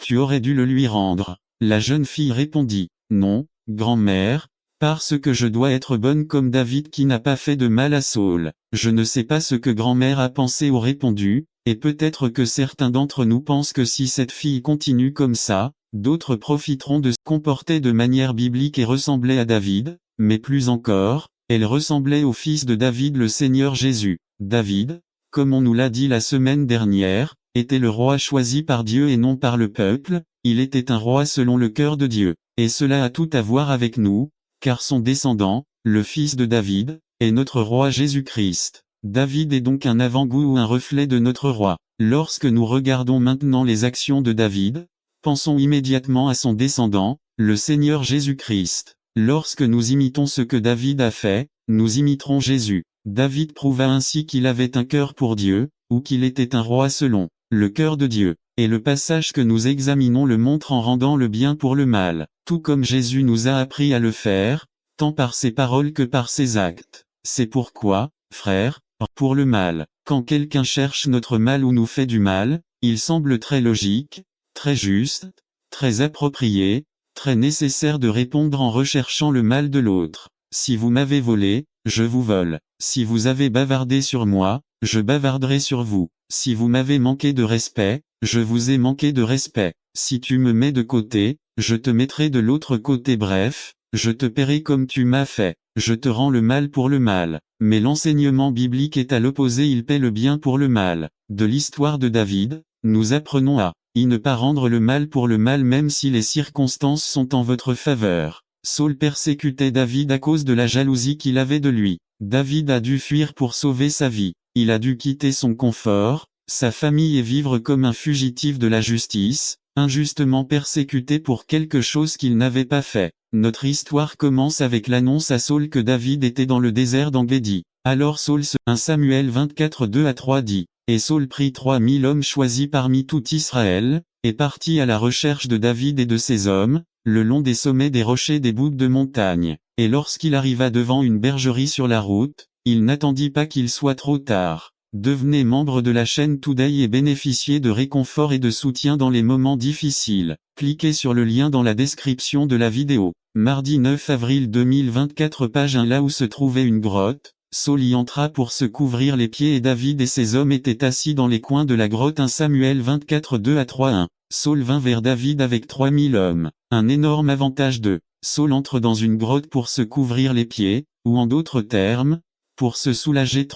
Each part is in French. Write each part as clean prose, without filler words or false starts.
Tu aurais dû le lui rendre. La jeune fille répondit, non, grand-mère, parce que je dois être bonne comme David qui n'a pas fait de mal à Saül. Je ne sais pas ce que grand-mère a pensé ou répondu, et peut-être que certains d'entre nous pensent que si cette fille continue comme ça, d'autres profiteront de se comporter de manière biblique et ressembler à David, mais plus encore, elle ressemblait au fils de David, le Seigneur Jésus. David, comme on nous l'a dit la semaine dernière, était le roi choisi par Dieu et non par le peuple, il était un roi selon le cœur de Dieu. Et cela a tout à voir avec nous, car son descendant, le fils de David, est notre roi Jésus-Christ. David est donc un avant-goût ou un reflet de notre roi. Lorsque nous regardons maintenant les actions de David, pensons immédiatement à son descendant, le Seigneur Jésus-Christ. Lorsque nous imitons ce que David a fait, nous imiterons Jésus. David prouva ainsi qu'il avait un cœur pour Dieu, ou qu'il était un roi selon le cœur de Dieu. Et le passage que nous examinons le montre en rendant le bien pour le mal, tout comme Jésus nous a appris à le faire, tant par ses paroles que par ses actes. C'est pourquoi, frères, pour le mal, quand quelqu'un cherche notre mal ou nous fait du mal, il semble très logique, très juste, très approprié, très nécessaire de répondre en recherchant le mal de l'autre. Si vous m'avez volé, je vous vole. Si vous avez bavardé sur moi, je bavarderai sur vous. Si vous m'avez manqué de respect, je vous ai manqué de respect. Si tu me mets de côté, je te mettrai de l'autre côté. Bref, je te paierai comme tu m'as fait. Je te rends le mal pour le mal. Mais l'enseignement biblique est à l'opposé, il paie le bien pour le mal. De l'histoire de David, nous apprenons à ne pas rendre le mal pour le mal même si les circonstances sont en votre faveur. Saül persécutait David à cause de la jalousie qu'il avait de lui. David a dû fuir pour sauver sa vie. Il a dû quitter son confort, sa famille et vivre comme un fugitif de la justice, injustement persécuté pour quelque chose qu'il n'avait pas fait. Notre histoire commence avec l'annonce à Saül que David était dans le désert d'Engedi. Alors Saül 1 Samuel 24 2-3 dit, « Et Saül prit 3000 hommes choisis parmi tout Israël, et partit à la recherche de David et de ses hommes, le long des sommets des rochers des boucs de montagne. Et lorsqu'il arriva devant une bergerie sur la route, il n'attendit pas qu'il soit trop tard. Devenez membre de la chaîne Today et bénéficiez de réconfort et de soutien dans les moments difficiles. Cliquez sur le lien dans la description de la vidéo. Mardi 9 avril 2024 page 1 là où se trouvait une grotte, Saül y entra pour se couvrir les pieds et David et ses hommes étaient assis dans les coins de la grotte 1 Samuel 24 2-3 Saül vint vers David avec 3000 hommes. Un énorme avantage de Saül entre dans une grotte pour se couvrir les pieds, ou en d'autres termes, pour se soulager.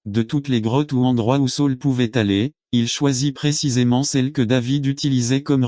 De toutes les grottes ou endroits où Saül pouvait aller, il choisit précisément celle que David utilisait comme